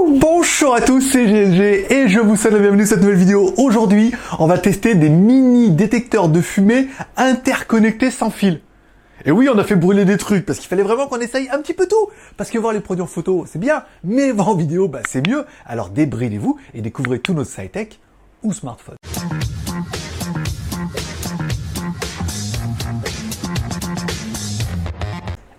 Bonjour à tous, c'est GLG et je vous souhaite la bienvenue dans cette nouvelle vidéo. Aujourd'hui, on va tester des mini détecteurs de fumée interconnectés sans fil. Et oui, on a fait brûler des trucs parce qu'il fallait vraiment qu'on essaye un petit peu tout. Parce que voir les produits en photo, c'est bien, mais voir en vidéo, c'est mieux. Alors débridez-vous et découvrez tous nos high-tech ou smartphones.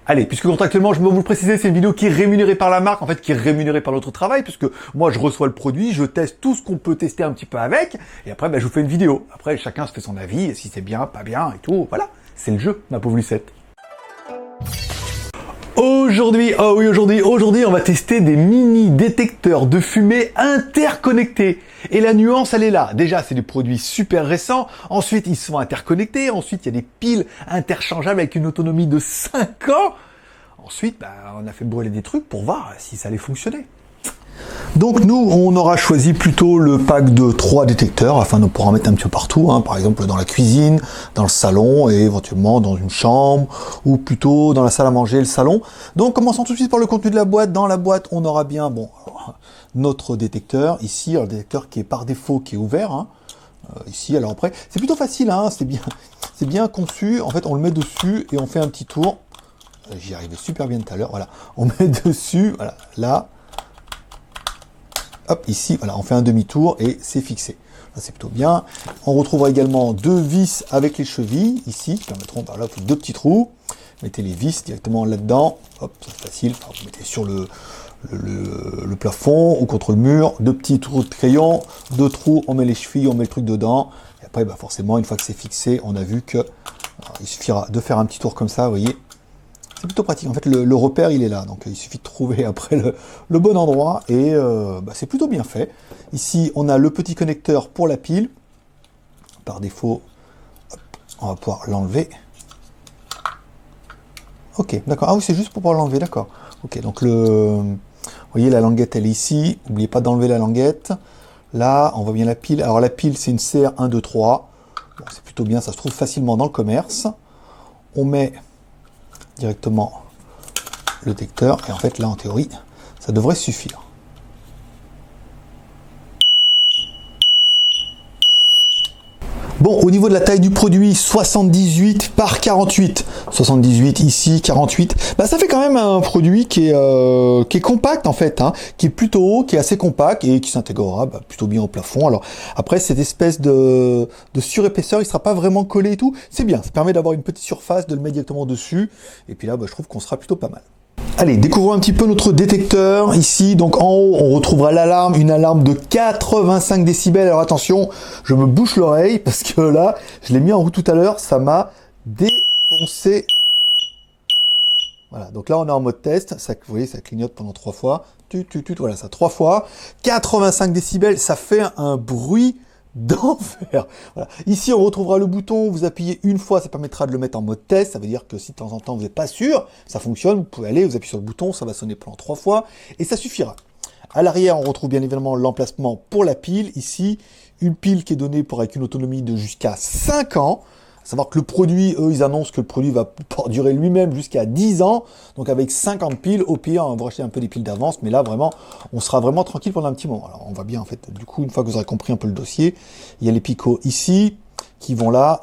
Allez, puisque contractuellement, je peux vous le préciser, c'est une vidéo qui est rémunérée par la marque, en fait qui est rémunérée par notre travail, puisque moi je reçois le produit, je teste tout ce qu'on peut tester un petit peu avec, et après je vous fais une vidéo. Après chacun se fait son avis, et si c'est bien, pas bien, et tout, voilà. C'est le jeu, ma pauvre Lucette. Aujourd'hui, on va tester des mini détecteurs de fumée interconnectés. Et la nuance, elle est là. Déjà, c'est des produits super récents. Ensuite, ils sont interconnectés. Ensuite, il y a des piles interchangeables avec une autonomie de 5 ans. Ensuite, on a fait brûler des trucs pour voir si ça allait fonctionner. Donc nous, on aura choisi plutôt le pack de 3 détecteurs, afin de pouvoir en mettre un petit peu partout, par exemple dans la cuisine, dans le salon et éventuellement dans une chambre, ou plutôt dans la salle à manger et le salon. Donc commençons tout de suite par le contenu de la boîte. Dans la boîte, on aura bien notre détecteur, ici, le détecteur qui est par défaut, qui est ouvert. Ici, alors après, c'est plutôt facile, c'est bien conçu. En fait, on le met dessus et on fait un petit tour. J'y arrivais super bien tout à l'heure, voilà. On met dessus, voilà, là. Hop, ici, voilà, on fait un demi-tour et c'est fixé. Là, c'est plutôt bien. On retrouvera également 2 vis avec les chevilles, ici, qui permettront, par là, 2 petits trous. Mettez les vis directement là-dedans. Hop, c'est facile. Enfin, vous mettez sur le plafond ou contre le mur. 2 petits trous de crayon, 2 trous, on met les chevilles, on met le truc dedans. Et après, forcément, une fois que c'est fixé, on a vu que il suffira de faire un petit tour comme ça, vous voyez. C'est plutôt pratique. En fait, le repère, il est là. Donc, il suffit de trouver après le bon endroit. Et c'est plutôt bien fait. Ici, on a le petit connecteur pour la pile. Par défaut, hop, on va pouvoir l'enlever. Ok, d'accord. Ah oui, c'est juste pour pouvoir l'enlever, d'accord. Ok, donc vous voyez, la languette, elle est ici. N'oubliez pas d'enlever la languette. Là, on voit bien la pile. Alors, la pile, c'est une CR123. Bon, c'est plutôt bien. Ça se trouve facilement dans le commerce. On met directement le détecteur et en fait là en théorie ça devrait suffire. Bon, au niveau de la taille du produit, 78 par 48, 78 ici, 48, ça fait quand même un produit qui est compact en fait, qui est plutôt haut, qui est assez compact et qui s'intégrera plutôt bien au plafond. Alors après, cette espèce de surépaisseur, il sera pas vraiment collé et tout, c'est bien, ça permet d'avoir une petite surface, de le mettre directement dessus, et puis là, je trouve qu'on sera plutôt pas mal. Allez, découvrons un petit peu notre détecteur. Ici, donc en haut, on retrouvera l'alarme, une alarme de 85 décibels. Alors attention, je me bouche l'oreille parce que là, je l'ai mis en route tout à l'heure, ça m'a défoncé. Voilà, donc là, on est en mode test. Ça, vous voyez, ça clignote pendant 3 fois. Voilà, ça 3 fois. 85 décibels, ça fait un bruit d'enfer. Voilà. Ici, on retrouvera le bouton, vous appuyez une fois, ça permettra de le mettre en mode test, ça veut dire que si de temps en temps vous n'êtes pas sûr, ça fonctionne, vous pouvez aller, vous appuyez sur le bouton, ça va sonner pendant 3 fois, et ça suffira. À l'arrière, on retrouve bien évidemment l'emplacement pour la pile, ici, une pile qui est donnée avec une autonomie de jusqu'à 5 ans, à savoir que le produit, eux, ils annoncent que le produit va pouvoir durer lui-même jusqu'à 10 ans. Donc avec 50 piles, au pire, on va acheter un peu des piles d'avance. Mais là, vraiment, on sera vraiment tranquille pendant un petit moment. Alors on va bien, en fait, du coup, une fois que vous aurez compris un peu le dossier, il y a les picots ici, qui vont là.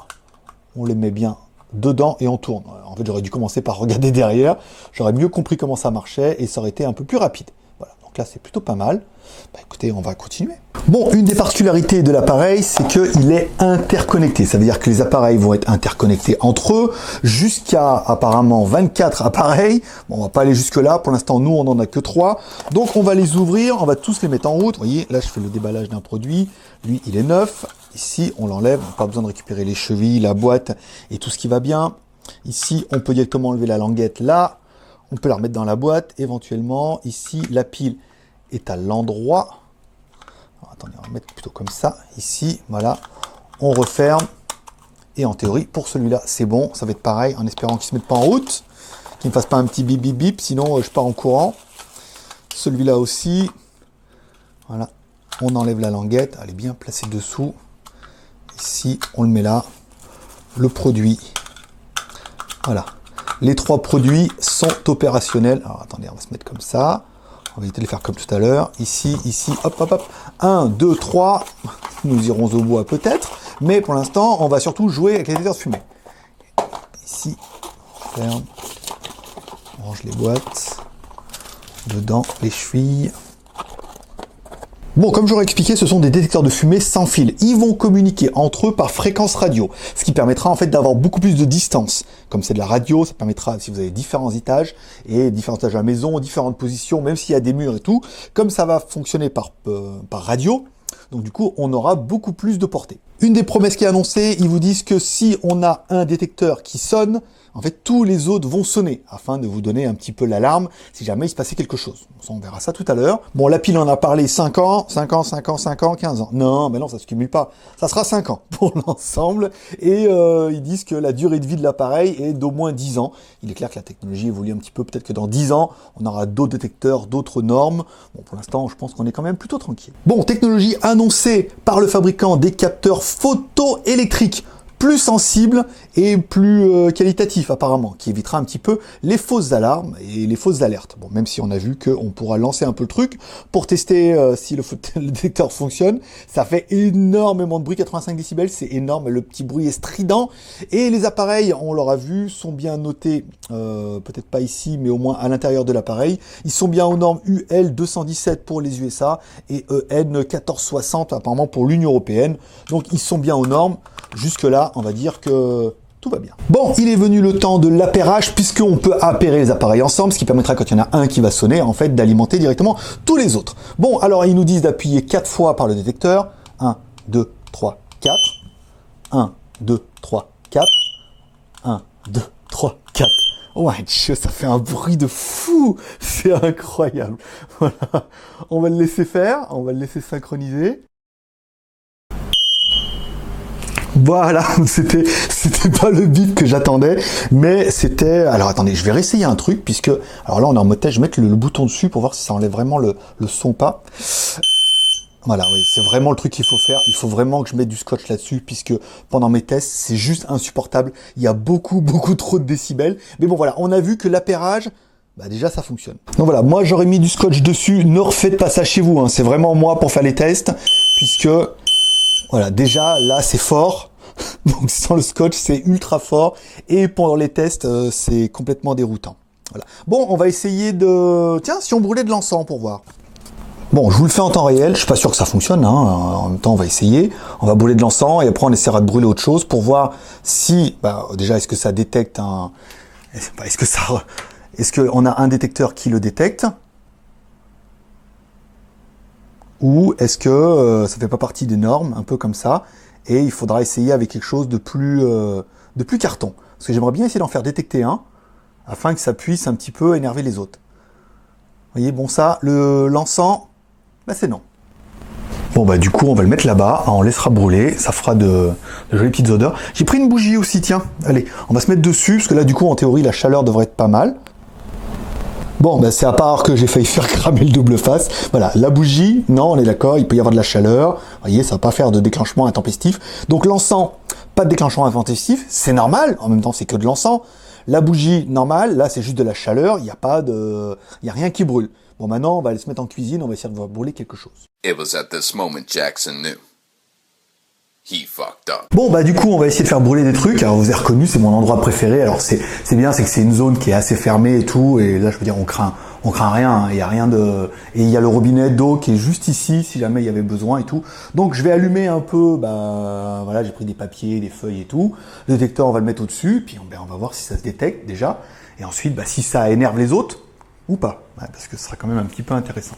On les met bien dedans et on tourne. En fait, j'aurais dû commencer par regarder derrière. J'aurais mieux compris comment ça marchait et ça aurait été un peu plus rapide. Voilà, donc là, c'est plutôt pas mal. Écoutez, on va continuer. Bon, une des particularités de l'appareil, c'est qu'il est interconnecté. Ça veut dire que les appareils vont être interconnectés entre eux jusqu'à apparemment 24 appareils. Bon, on va pas aller jusque là. Pour l'instant, nous, on n'en a que 3. Donc, on va les ouvrir. On va tous les mettre en route. Vous voyez, là, je fais le déballage d'un produit. Lui, il est neuf. Ici, on l'enlève. On n'a pas besoin de récupérer les chevilles, la boîte et tout ce qui va bien. Ici, on peut directement enlever la languette là. On peut la remettre dans la boîte. Éventuellement, ici, la pile est à l'endroit. Attendez, on va mettre plutôt comme ça, ici, voilà, on referme, et en théorie, pour celui-là, c'est bon, ça va être pareil, en espérant qu'il ne se mette pas en route, qu'il ne fasse pas un petit bip bip bip, sinon je pars en courant. Celui-là aussi, voilà, on enlève la languette, elle est bien placée dessous, ici, on le met là, le produit, voilà, les 3 produits sont opérationnels. Alors attendez, on va se mettre comme ça, On va éviter de les faire comme tout à l'heure. Ici, ici, hop, hop, hop. 1, 2, 3. Nous irons au bois peut-être. Mais pour l'instant, on va surtout jouer avec les détecteurs de fumée. Ici, on ferme. On range les boîtes. Dedans, les chevilles. Bon, comme j'aurais expliqué, ce sont des détecteurs de fumée sans fil. Ils vont communiquer entre eux par fréquence radio, ce qui permettra en fait d'avoir beaucoup plus de distance. Comme c'est de la radio, ça permettra, si vous avez différents étages, et différents étages à la maison, différentes positions, même s'il y a des murs et tout, comme ça va fonctionner par radio, donc du coup, on aura beaucoup plus de portée. Une des promesses qui est annoncée, ils vous disent que si on a un détecteur qui sonne, en fait, tous les autres vont sonner, afin de vous donner un petit peu l'alarme si jamais il se passait quelque chose. On verra ça tout à l'heure. Bon, la pile en a parlé 5 ans, 5 ans, 5 ans, 5 ans, 15 ans. Non, mais non, ça se cumule pas. Ça sera 5 ans pour l'ensemble. Et ils disent que la durée de vie de l'appareil est d'au moins 10 ans. Il est clair que la technologie évolue un petit peu. Peut-être que dans 10 ans, on aura d'autres détecteurs, d'autres normes. Bon, pour l'instant, je pense qu'on est quand même plutôt tranquille. Bon, technologie annoncée par le fabricant des capteurs photoélectriques, plus sensible et plus qualitatif apparemment, qui évitera un petit peu les fausses alarmes et les fausses alertes. Bon, même si on a vu qu'on pourra lancer un peu le truc pour tester si le détecteur fonctionne. Ça fait énormément de bruit, 85 décibels, c'est énorme, le petit bruit est strident. Et les appareils, on l'aura vu, sont bien notés, peut-être pas ici, mais au moins à l'intérieur de l'appareil. Ils sont bien aux normes UL 217 pour les USA et EN 1460 apparemment pour l'Union européenne. Donc ils sont bien aux normes. Jusque-là, on va dire que tout va bien. Bon, il est venu le temps de l'appairage, puisqu'on peut appairer les appareils ensemble, ce qui permettra, quand il y en a un qui va sonner, en fait, d'alimenter directement tous les autres. Bon, alors, ils nous disent d'appuyer 4 fois par le détecteur. 1, 2, 3, 4. 1, 2, 3, 4. 1, 2, 3, 4. Oh my Dieu, ça fait un bruit de fou. C'est incroyable. Voilà. On va le laisser faire, on va le laisser synchroniser. Voilà, c'était pas le bip que j'attendais, mais c'était... Alors attendez, je vais réessayer un truc, puisque... Alors là, on est en mode test, je vais mettre le bouton dessus pour voir si ça enlève vraiment le son ou pas. Voilà, oui, c'est vraiment le truc qu'il faut faire. Il faut vraiment que je mette du scotch là-dessus, puisque pendant mes tests, c'est juste insupportable. Il y a beaucoup trop de décibels. Mais bon, voilà, on a vu que l'appairage... Bah déjà ça fonctionne. Donc voilà, moi j'aurais mis du scotch dessus, ne refaites pas ça chez vous, hein. C'est vraiment moi pour faire les tests, puisque... Voilà, déjà, là, c'est fort. Donc, sans le scotch, c'est ultra fort. Et pendant les tests, c'est complètement déroutant. Voilà. Bon, on va essayer de... Tiens, si on brûlait de l'encens pour voir. Bon, je vous le fais en temps réel. Je suis pas sûr que ça fonctionne, hein. En même temps, on va essayer. On va brûler de l'encens et après, on essaiera de brûler autre chose pour voir si... Bah, déjà, est-ce que ça détecte un... Est-ce qu'on a un détecteur qui le détecte ? Ou est-ce que ça fait pas partie des normes, un peu comme ça, et il faudra essayer avec quelque chose de plus carton. Parce que j'aimerais bien essayer d'en faire détecter un, afin que ça puisse un petit peu énerver les autres. Vous voyez, bon ça, l'encens, bah c'est non. Bon bah du coup on va le mettre là-bas, on laissera brûler, ça fera de jolies petites odeurs. J'ai pris une bougie aussi, tiens, allez, on va se mettre dessus, parce que là du coup en théorie la chaleur devrait être pas mal. Bon, ben c'est à part que j'ai failli faire cramer le double face. Voilà, la bougie, non, on est d'accord, il peut y avoir de la chaleur. Vous voyez, ça va pas faire de déclenchement intempestif. Donc l'encens, pas de déclenchement intempestif, c'est normal. En même temps, c'est que de l'encens. La bougie, normale, là, c'est juste de la chaleur. Il n'y a pas de, il y a rien qui brûle. Bon, maintenant, on va aller se mettre en cuisine. On va essayer de voir brûler quelque chose. It was at this moment Jackson knew. He fucked up. Bon, bah du coup, on va essayer de faire brûler des trucs. Alors, vous avez reconnu, c'est mon endroit préféré. Alors, c'est bien, c'est que c'est une zone qui est assez fermée et tout. Et là, je veux dire, on craint rien. Hein. Il y a rien de... Et il y a le robinet d'eau qui est juste ici, si jamais il y avait besoin et tout. Donc, je vais allumer un peu, bah, voilà, j'ai pris des papiers, des feuilles et tout. Le détecteur, on va le mettre au-dessus. Puis, on va voir si ça se détecte, déjà. Et ensuite, bah, si ça énerve les autres ou pas. Ouais, parce que ce sera quand même un petit peu intéressant.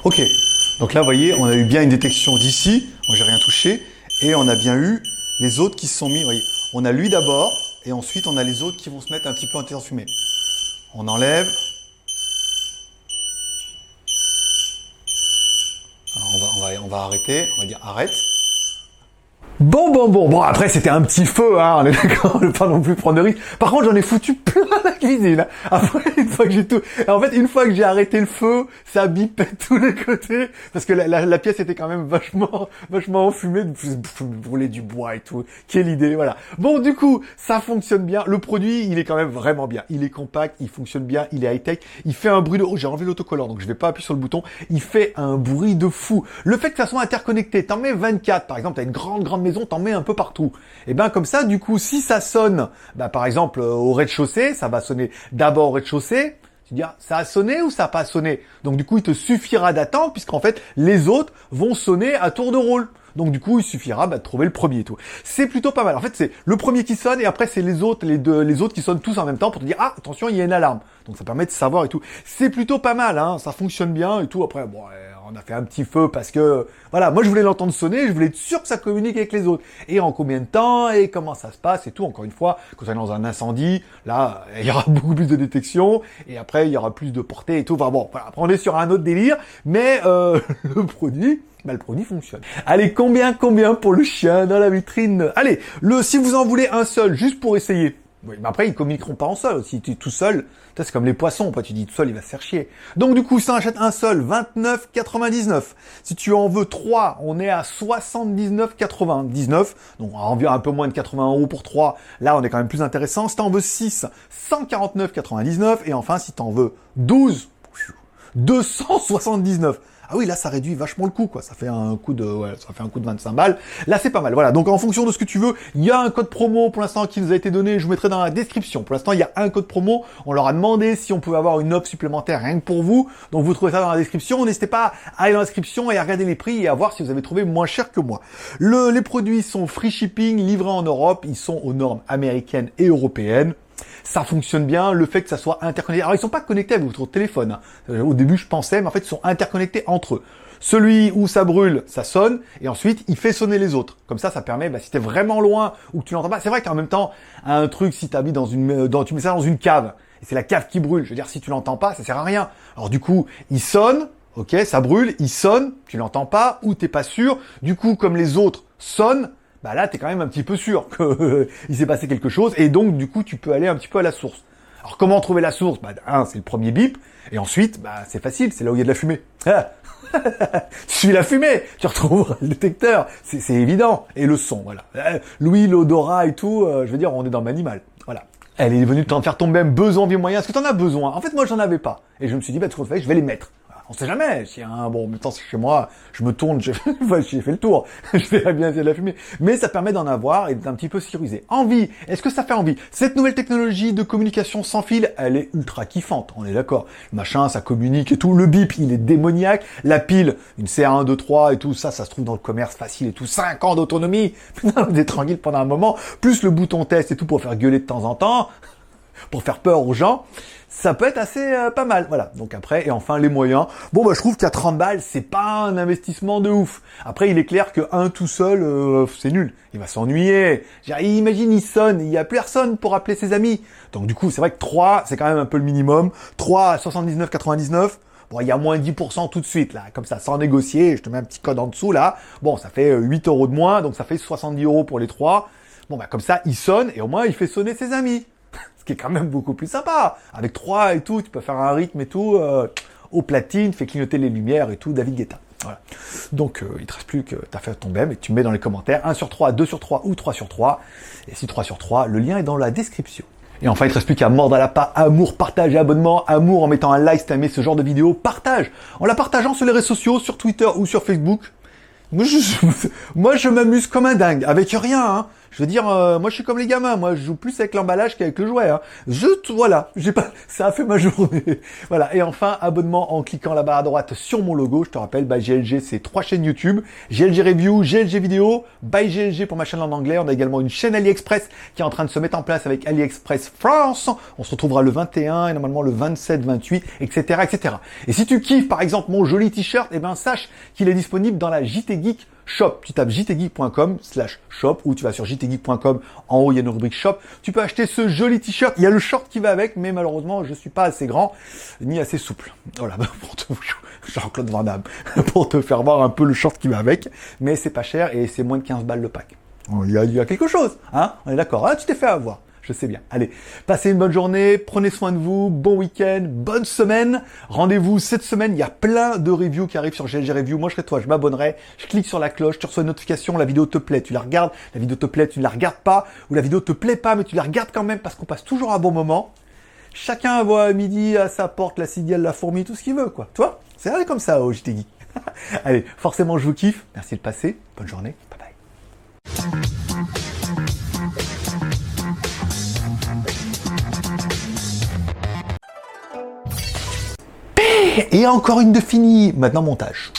Ok, donc là, vous voyez, on a eu bien une détection d'ici, moi j'ai rien touché, et on a bien eu les autres qui se sont mis, vous voyez, on a lui d'abord, et ensuite on a les autres qui vont se mettre un petit peu en tête en fumée. On enlève. Alors on va arrêter, on va dire arrête. Bon, après, c'était un petit feu, hein, on est d'accord, ne pas non plus prendre de risque. Par contre, j'en ai foutu plein la cuisine. Après, une fois que j'ai arrêté le feu, ça bipait de tous les côtés, parce que la pièce était quand même vachement enfumée, brûler du bois et tout. Quelle idée, voilà. Bon, du coup, ça fonctionne bien. Le produit, il est quand même vraiment bien. Il est compact, il fonctionne bien, il est high-tech. Il fait un bruit de... Oh, j'ai enlevé l'autocollant, donc je vais pas appuyer sur le bouton. Il fait un bruit de fou. Le fait que ça soit interconnecté, t'en mets 24, par exemple, t'as une grande maison, t'en mets un peu partout. Et ben comme ça, du coup, si ça sonne, par exemple au rez-de-chaussée, ça va sonner d'abord au rez-de-chaussée. Tu dis, ah, ça a sonné ou ça a pas sonné? Donc du coup, il te suffira d'attendre, puisqu'en fait, les autres vont sonner à tour de rôle. Donc du coup, il suffira de trouver le premier et tout. C'est plutôt pas mal. En fait, c'est le premier qui sonne et après c'est les autres qui sonnent tous en même temps pour te dire, ah, attention, il y a une alarme. Donc ça permet de savoir et tout. C'est plutôt pas mal, hein. Ça fonctionne bien et tout. Après, bon, on a fait un petit feu parce que, voilà, moi je voulais l'entendre sonner, je voulais être sûr que ça communique avec les autres. Et en combien de temps et comment ça se passe et tout. Encore une fois, quand on est dans un incendie, là, il y aura beaucoup plus de détection et après il y aura plus de portée et tout. Enfin bon, voilà. Après on est sur un autre délire, mais le produit fonctionne. Allez, combien pour le chien dans la vitrine? Allez, si vous en voulez un seul, juste pour essayer. Oui, mais après, ils communiqueront pas en seul. Si tu es tout seul, c'est comme les poissons. Tu dis tout seul, il va se faire chier. Donc, du coup, si on achète un seul, 29,99. Si tu en veux 3, on est à 79,99. Donc, environ un peu moins de 80 € pour 3. Là, on est quand même plus intéressant. Si tu en veux 6, 149,99. Et enfin, si tu en veux 12, 279. Ah oui, là, ça réduit vachement le coût, quoi. Ça fait un coût de 25 balles. Là, c'est pas mal. Voilà. Donc, en fonction de ce que tu veux, il y a un code promo, pour l'instant, qui nous a été donné. Je vous mettrai dans la description. Pour l'instant, il y a un code promo. On leur a demandé si on pouvait avoir une offre supplémentaire rien que pour vous. Donc, vous trouvez ça dans la description. N'hésitez pas à aller dans la description et à regarder les prix et à voir si vous avez trouvé moins cher que moi. Les produits sont free shipping, livrés en Europe. Ils sont aux normes américaines et européennes. Ça fonctionne bien, le fait que ça soit interconnecté. Alors, ils sont pas connectés avec votre téléphone, hein. Au début, je pensais, mais en fait, ils sont interconnectés entre eux. Celui où ça brûle, ça sonne, et ensuite, il fait sonner les autres. Comme ça permet, si t'es vraiment loin, ou que tu l'entends pas, c'est vrai qu'en même temps, un truc, si t'habites tu mets ça dans une cave, et c'est la cave qui brûle. Je veux dire, si tu l'entends pas, ça sert à rien. Alors, du coup, il sonne, ok, ça brûle, il sonne, tu l'entends pas, ou t'es pas sûr. Du coup, comme les autres sonnent, là, t'es quand même un petit peu sûr qu'il s'est passé quelque chose, et donc, du coup, tu peux aller un petit peu à la source. Alors, comment trouver la source? C'est le premier bip, et ensuite, c'est facile, c'est là où il y a de la fumée. Tu suis la fumée, tu retrouveras le détecteur, c'est évident. Et le son, voilà. L'ouïe, l'odorat et tout, je veux dire, on est dans l'animal. Voilà. Elle est venue de t'en faire tomber un besoin bien moyen. Est-ce que t'en as besoin? En fait, moi, j'en avais pas. Et je me suis dit, ce qu'on fait, je vais les mettre. On sait jamais. Si maintenant c'est chez moi, je me tourne, j'ai fait le tour. Je verrai bien s'il y a de la fumée. Mais ça permet d'en avoir et d'être un petit peu sécurisé. Envie. Est-ce que ça fait envie? Cette nouvelle technologie de communication sans fil, elle est ultra kiffante. On est d'accord. Le machin, ça communique et tout. Le bip, il est démoniaque. La pile, une CR1, 2, 3 et tout ça se trouve dans le commerce facile et tout. 5 ans d'autonomie. Vous êtes tranquille pendant un moment. Plus le bouton test et tout pour faire gueuler de temps en temps. Pour faire peur aux gens, ça peut être assez pas mal, voilà. Donc après, et enfin les moyens. Je trouve qu'à 30 balles, c'est pas un investissement de ouf. Après, il est clair que un tout seul, c'est nul. Il va s'ennuyer. Imagine, il sonne, il y a personne pour appeler ses amis. Donc du coup, c'est vrai que 3, c'est quand même un peu le minimum. 3 à 79,99. Il y a moins 10% tout de suite, là, comme ça, sans négocier. Je te mets un petit code en dessous, là. Ça fait 8 € de moins, donc ça fait 70 € pour les 3. Comme ça, il sonne, et au moins, il fait sonner ses amis. Ce qui est quand même beaucoup plus sympa. Avec 3 et tout, tu peux faire un rythme et tout, aux platines, fait clignoter les lumières et tout, David Guetta. Voilà. Donc, il te reste plus que t'as fait ton BEM et tu mets dans les commentaires 1 sur 3, 2 sur 3 ou 3 sur 3. Et si 3 sur 3, le lien est dans la description. Et enfin, il te reste plus qu'à mordre à la pas, amour, partage et abonnement, amour en mettant un like si t'as aimé ce genre de vidéo, partage, en la partageant sur les réseaux sociaux, sur Twitter ou sur Facebook. Moi, je m'amuse comme un dingue, avec rien, hein. Je veux dire, moi, je suis comme les gamins. Moi, je joue plus avec l'emballage qu'avec le jouet, hein. Ça a fait ma journée. Voilà. Et enfin, abonnement en cliquant là-bas à droite sur mon logo. Je te rappelle, by GLG, c'est 3 chaînes YouTube. GLG Review, GLG Vidéo, by GLG pour ma chaîne en anglais. On a également une chaîne AliExpress qui est en train de se mettre en place avec AliExpress France. On se retrouvera le 21 et normalement le 27, 28, etc., etc. Et si tu kiffes, par exemple, mon joli t-shirt, sache qu'il est disponible dans la JT Geek Shop. Tu tapes jtgeek.com/shop ou tu vas sur jtgeek.com. En haut, il y a une rubrique shop. Tu peux acheter ce joli t-shirt. Il y a le short qui va avec, mais malheureusement, je suis pas assez grand ni assez souple. Voilà, Jean-Claude Van Damme, pour te faire voir un peu le short qui va avec. Mais c'est pas cher et c'est moins de 15 balles le pack. Il y a quelque chose, hein? On est d'accord. Ah, tu t'es fait avoir. Je sais bien. Allez, passez une bonne journée, prenez soin de vous, bon week-end, bonne semaine. Rendez-vous cette semaine, il y a plein de reviews qui arrivent sur GLG Review. Moi, je serai toi, je m'abonnerai, je clique sur la cloche, tu reçois une notification, la vidéo te plaît, tu la regardes, la vidéo te plaît, tu ne la regardes pas, ou la vidéo te plaît pas, mais tu la regardes quand même parce qu'on passe toujours un bon moment. Chacun voit à midi à sa porte la cigale, la fourmi, tout ce qu'il veut, quoi. Tu vois? C'est vrai comme ça, oh, JT Geek. Allez, forcément, je vous kiffe. Merci de passer. Bonne journée. Bye bye. Et encore une de finie. Maintenant, montage.